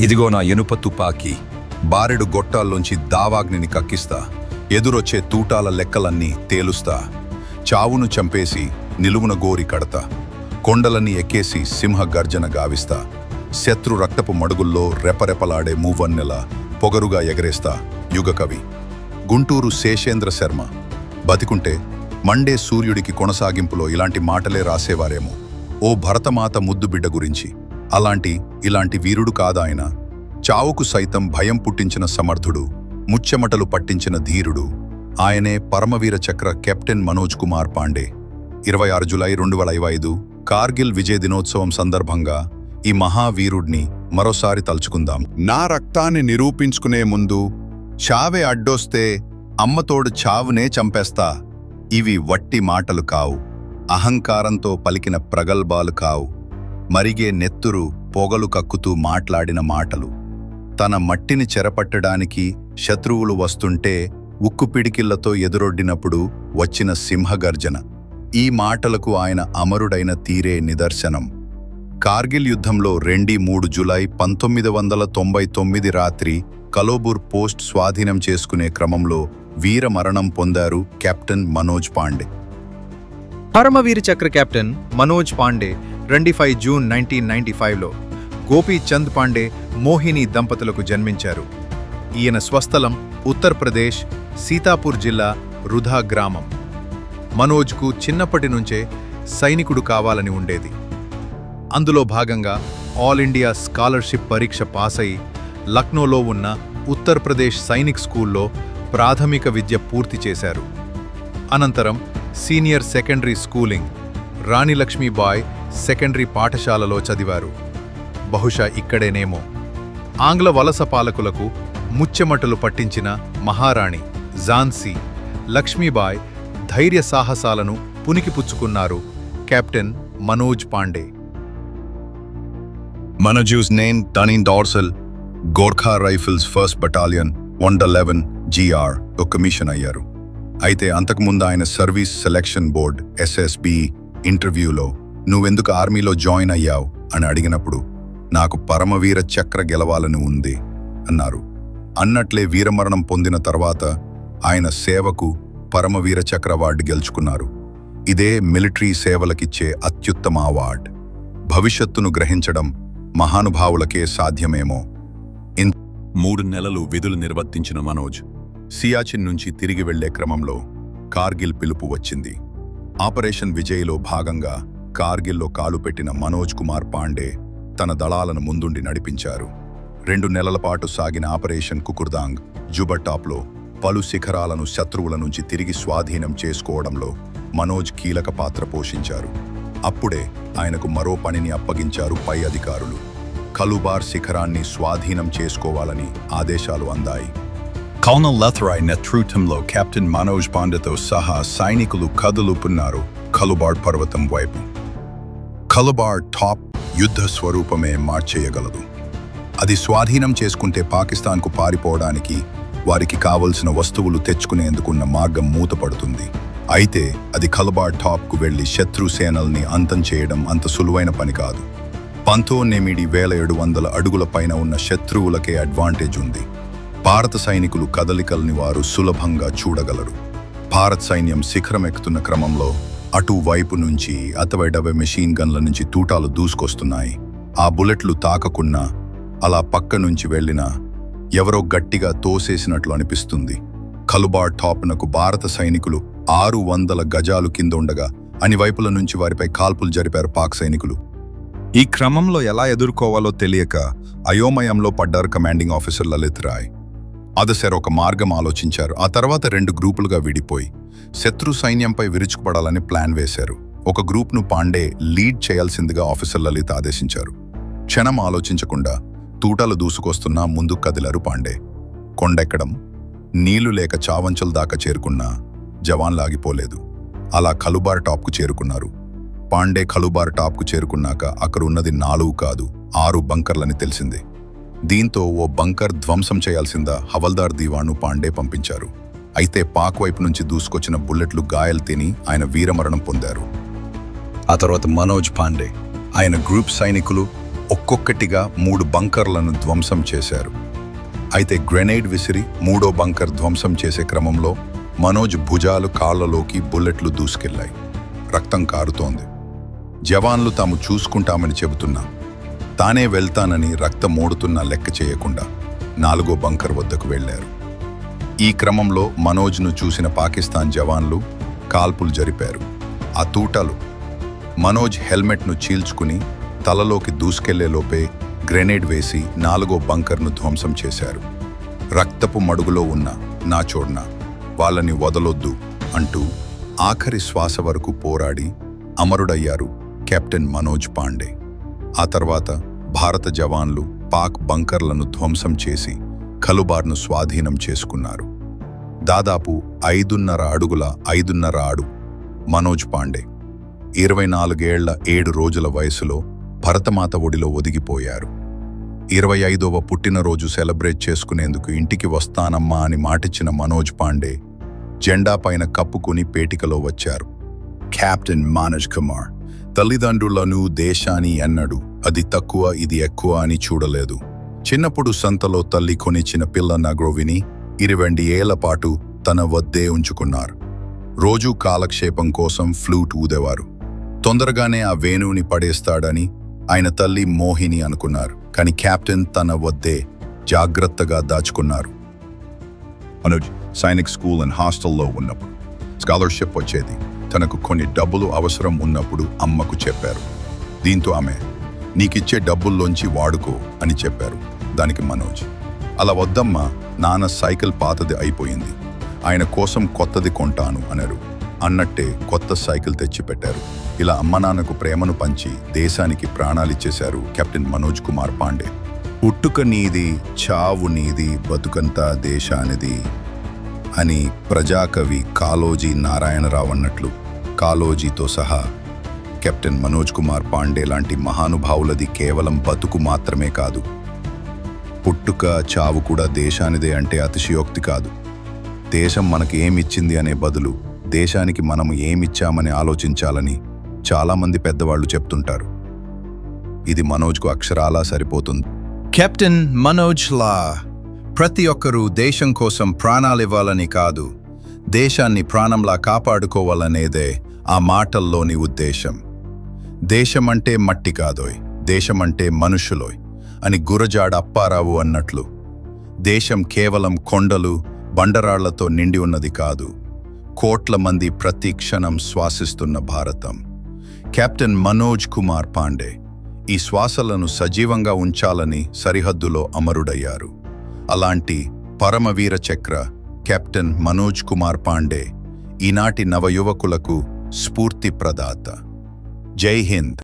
ఇదిగో నా ఇనుప తుపాకీ, బారెడు గొట్టాల్లోంచి దావాగ్నిని కక్కిస్తా, ఎదురొచ్చే తూటాల లెక్కలన్నీ తేలుస్తా, చావును చంపేసి నిలువున గోరి కడతా, కొండలన్నీ ఎక్కేసి సింహ గర్జన గావిస్తా, శత్రు రక్తపు మడుగుల్లో రెపరెపలాడే మూవన్నెల పొగరుగా ఎగరేస్తా. యుగకవి గుంటూరు శేషేంద్ర శర్మ. బతికుంటే మండే సూర్యుడికి కొనసాగింపులో ఇలాంటి మాటలే రాసేవారేమో, ఓ భరతమాత ముద్దు బిడ్డ గురించి. ఇలాంటి వీరుడు కాదాయన, చావుకు సైతం భయం పుట్టించిన సమర్థుడు, ముచ్చెమటలు పట్టించిన ధీరుడు. ఆయనే పరమవీర చక్ర కెప్టెన్ మనోజ్ కుమార్ పాండే. 26 జూలై 2025 కార్గిల్ విజయ దినోత్సవం సందర్భంగా ఈ మహావీరుడిని మరోసారి తలుచుకుందాం. నా రక్తాన్ని నిరూపించుకునే ముందు చావే అడ్డొస్తే అమ్మతోడు చావునే చంపేస్తా. ఇవి వట్టి మాటలు కావు, అహంకారంతో పలికిన ప్రగల్భాలు కావు, మరిగే నెత్తురు పొగలు కక్కుతూ మాట్లాడిన మాటలు. తన మట్టిని చెరపట్టడానికి శత్రువులు వస్తుంటే ఉక్కు పిడికిళ్లతో ఎదురొడ్డినప్పుడు వచ్చిన సింహగర్జన. ఈ మాటలకు ఆయన అమరుడైన తీరే నిదర్శనం. కార్గిల్ యుద్ధంలో 2-3 జూలై 1999 రాత్రి కలోబూర్ పోస్ట్ స్వాధీనం చేసుకునే క్రమంలో వీరమరణం పొందారు కెప్టెన్ మనోజ్ పాండే. పరమవీర చక్ర కెప్టెన్ మనోజ్ పాండే 25 జూన్ 1995లో గోపీచంద్ పాండే, మోహిని దంపతులకు జన్మించారు. ఈయన స్వస్థలం ఉత్తరప్రదేశ్ సీతాపూర్ జిల్లా రుధా గ్రామం. మనోజ్కు చిన్నప్పటి నుంచే సైనికుడు కావాలని ఉండేది. అందులో భాగంగా ఆల్ ఇండియా స్కాలర్షిప్ పరీక్ష పాస్ అయి లక్నోలో ఉన్న ఉత్తరప్రదేశ్ సైనిక్ స్కూల్లో ప్రాథమిక విద్య పూర్తి చేశారు. అనంతరం సీనియర్ సెకండరీ స్కూలింగ్ రాణి లక్ష్మీబాయ్ సెకండరీ పాఠశాలలో చదివారు. బహుశా ఇక్కడేనేమో ఆంగ్ల వలస పాలకులకు ముచ్చెమటలు పట్టించిన మహారాణి ఝాన్సీ లక్ష్మీబాయ్ ధైర్య సాహసాలను పునికిపుచ్చుకున్నారు కెప్టెన్ మనోజ్ పాండే. మనోజ్'s name Dunning Dorsal, Gorkha rifles 1st battalion 111 GR లో కమిషన్ అయ్యారు. అయితే అంతకుముందు ఆయన సర్వీస్ సెలక్షన్ బోర్డ్ SSB ఇంటర్వ్యూలో నువ్వెందుకు ఆర్మీలో జాయిన్ అయ్యావు అని అడిగినప్పుడు నాకు పరమవీర చక్ర గెలవాలని ఉంది అన్నారు. అన్నట్లే వీరమరణం పొందిన తర్వాత ఆయన సేవకు పరమవీర చక్ర అవార్డు గెలుచుకున్నారు. ఇదే మిలిటరీ సేవలకిచ్చే అత్యుత్తమ అవార్డ్. భవిష్యత్తును గ్రహించడం మహానుభావులకే సాధ్యమేమో. 3 నెలలు విధులు నిర్వర్తించిన మనోజ్ సియాచిన్ నుంచి తిరిగి వెళ్లే క్రమంలో కార్గిల్ పిలుపు వచ్చింది. ఆపరేషన్ విజయ్లో భాగంగా కార్గిల్లో కాలు పెట్టిన మనోజ్ కుమార్ పాండే తన దళాలను ముందుండి నడిపించారు. 2 నెలల పాటు సాగిన ఆపరేషన్ కుకుర్దాంగ్ జుబటాప్లో పలు శిఖరాలను శత్రువుల నుంచి తిరిగి స్వాధీనం చేసుకోవడంలో మనోజ్ కీలక పాత్ర పోషించారు. అప్పుడే ఆయనకు మరో పనిని అప్పగించారు పై అధికారులు. కలుబార్ శిఖరాన్ని స్వాధీనం చేసుకోవాలని ఆదేశాలు అందాయి. కల్నల్ లథరాయ్ నేతృత్వంలో కెప్టెన్ మనోజ్ పాండేతో సహా సైనికులు కదులుపున్నారు కలుబార్ పర్వతం వైపు. కలుబార్ టాప్ యుద్ధ స్వరూపమే మార్చేయగలదు. అది స్వాధీనం చేసుకుంటే పాకిస్తాన్కు పారిపోవడానికి వారికి కావలసిన వస్తువులు తెచ్చుకునేందుకున్న మార్గం మూతపడుతుంది. అయితే అది కలుబార్ టాప్కు వెళ్లి శత్రు సేనల్ని అంతం చేయడం అంత సులువైన పని కాదు. 19,700 అడుగుల పైన ఉన్న శత్రువులకే అడ్వాంటేజ్ ఉంది. భారత సైనికులు కదలికల్ని వారు సులభంగా చూడగలరు. భారత సైన్యం శిఖరం ఎక్కుతున్న క్రమంలో అటువైపు నుంచి 70 మెషిన్ గన్ల నుంచి తూటాలు దూసుకొస్తున్నాయి. ఆ బుల్లెట్లు తాకకున్నా అలా పక్క నుంచి వెళ్లినా ఎవరో గట్టిగా తోసేసినట్లు అనిపిస్తుంది. కలుబార్ టాప్నకు భారత సైనికులు 600 గజాలు కింద ఉండగా అన్ని వైపుల నుంచి వారిపై కాల్పులు జరిపారు పాక్ సైనికులు. ఈ క్రమంలో ఎలా ఎదుర్కోవాలో తెలియక అయోమయంలో పడ్డారు కమాండింగ్ ఆఫీసర్ లలిత్ రాయ్. అదసర్ ఒక మార్గం ఆలోచించారు. ఆ తర్వాత 2 గ్రూపులుగా విడిపోయి శత్రు సైన్యంపై విరుచుకుపడాలని ప్లాన్ వేశారు. ఒక గ్రూప్ను పాండే లీడ్ చేయాల్సిందిగా ఆఫీసర్ లలిత్ ఆదేశించారు. క్షణం ఆలోచించకుండా తూటాలు దూసుకొస్తున్నా ముందుకు కదిలారు పాండే. కొండెక్కడం, నీళ్లు లేక చావంచల దాకా చేరుకున్నా జవాన్లాగిపోలేదు. అలా కలుబార్ టాప్కు చేరుకున్నారు. పాండే కలుబార్ టాప్కు చేరుకున్నాక అక్కడున్నది 4 కాదు 6 బంకర్లని తెలిసింది. దీంతో ఓ బంకర్ ధ్వంసం చేయాల్సిందా హవల్దార్ దీవాను పాండే పంపించారు. అయితే పాక్ వైపు నుంచి దూసుకొచ్చిన బుల్లెట్లు గాయాలు తిని ఆయన వీరమరణం పొందారు. ఆ తర్వాత మనోజ్ పాండే, ఆయన గ్రూప్ సైనికులు ఒక్కొక్కటిగా 3 బంకర్లను ధ్వంసం చేశారు. అయితే గ్రెనేడ్ విసిరి 3వ బంకర్ ధ్వంసం చేసే క్రమంలో మనోజ్ భుజాలు కాళ్లలోకి బుల్లెట్లు దూసుకెళ్లాయి. రక్తం కారుతోంది. జవాన్లు తాము చూసుకుంటామని చెబుతున్నా తానే వెళ్తానని రక్తం ఓడుతున్నా లెక్క చేయకుండా 4వ బంకర్ వద్దకు వెళ్లారు. ఈ క్రమంలో మనోజ్ను చూసిన పాకిస్తాన్ జవాన్లు కాల్పులు జరిపారు. ఆ తూటాలు మనోజ్ హెల్మెట్ను చీల్చుకుని తలలోకి దూసుకెళ్లేలోపే గ్రెనేడ్ వేసి 4వ బంకర్ను ధ్వంసం చేశారు. రక్తపు మడుగులో ఉన్న నా చోడ్న వాళ్ళని వదలొద్దు అంటూ ఆఖరి శ్వాస వరకు పోరాడి అమరుడయ్యారు కెప్టెన్ మనోజ్ పాండే. ఆ తర్వాత భారత జవాన్లు పాక్ బంకర్లను ధ్వంసం చేసి ఖలుబార్ను స్వాధీనం చేసుకున్నారు. దాదాపు 5.5 అడుగుల 5.5 అడు మనోజ్ పాండే 24 ఏళ్ల 7 రోజుల వయసులో భరతమాత ఒడిలో ఒదిగిపోయారు. 25వ పుట్టినరోజు సెలబ్రేట్ చేసుకునేందుకు ఇంటికి వస్తానమ్మా అని మాటిచ్చిన మనోజ్ పాండే జెండా పైన కప్పుకుని పేటికలో వచ్చారు. కెప్టెన్ మనోజ్ కుమార్ తల్లిదండ్రులను దేశాన్ని ఎన్నడూ అది తక్కువ ఇది ఎక్కువ అని చూడలేదు. చిన్నప్పుడు సంతలో తల్లి కొనిచ్చిన పిల్ల నగ్రోవిని 20 ఏళ్ల పాటు తన వద్దే ఉంచుకున్నారు. రోజూ కాలక్షేపం కోసం ఫ్లూట్ ఊదేవారు. తొందరగానే ఆ వేణువుని పడేస్తాడని ఆయన తల్లి మోహిని అనుకున్నారు. కానీ కెప్టెన్ తన వద్దే జాగ్రత్తగా దాచుకున్నారు. మనోజ్ సైనిక్ స్కూల్ అండ్ హాస్టల్లో ఉన్నప్పుడు స్కాలర్షిప్ వచ్చేది. తనకు కొన్ని డబ్బులు అవసరం ఉన్నప్పుడు అమ్మకు చెప్పారు. దీంతో ఆమె నీకిచ్చే డబ్బుల్లోంచి వాడుకో అని చెప్పారు. దానికి మనోజ్ అలా వద్దమ్మా, నాన్న సైకిల్ పాతది అయిపోయింది, ఆయన కోసం కొత్తది కొంటాను అన్నారు. అన్నట్టే కొత్త సైకిల్ తెచ్చిపెట్టారు. ఇలా అమ్మ నాన్నకు ప్రేమను పంచి దేశానికి ప్రాణాలిచ్చేశారు కెప్టెన్ మనోజ్ కుమార్ పాండే. పుట్టుక నీది, చావు నీది, బతుకంతా దేశానిది అని ప్రజాకవి కాళోజీ నారాయణరావు అన్నట్లు కాళోజీతో సహా కెప్టెన్ మనోజ్ కుమార్ పాండే లాంటి మహానుభావులది కేవలం బతుకు మాత్రమే కాదు, పుట్టుక చావు కూడా దేశానిదే అంటే అతిశయోక్తి కాదు. దేశం మనకి ఏమిచ్చింది అనే బదులు దేశానికి మనము ఏమిచ్చామని ఆలోచించాలని చాలామంది పెద్దవాళ్లు చెప్తుంటారు. ఇది మనోజ్కు అక్షరాలా సరిపోతుంది. కెప్టెన్ మనోజ్ లా ప్రతి ఒక్కరూ దేశం కోసం ప్రాణాలివ్వాలని కాదు, దేశాన్ని ప్రాణంలా కాపాడుకోవాలనేదే ఆ మాటల్లోని ఉద్దేశం. దేశమంటే మట్టి కాదోయ్, దేశమంటే మనుషులోయ్ అని గురజాడ అప్పారావు అన్నట్లు దేశం కేవలం కొండలు బండరాళ్లతో నిండి ఉన్నది కాదు, కోట్ల మంది ప్రతి క్షణం శ్వాసిస్తున్న భారతం. కెప్టెన్ మనోజ్ కుమార్ పాండే ఈ శ్వాసలను సజీవంగా ఉంచాలని సరిహద్దులో అమరుడయ్యారు. అలాంటి పరమవీర చక్ర కెప్టెన్ మనోజ్ కుమార్ పాండే ఈనాటి నవయువకులకు స్ఫూర్తి ప్రదాత. జై హింద్.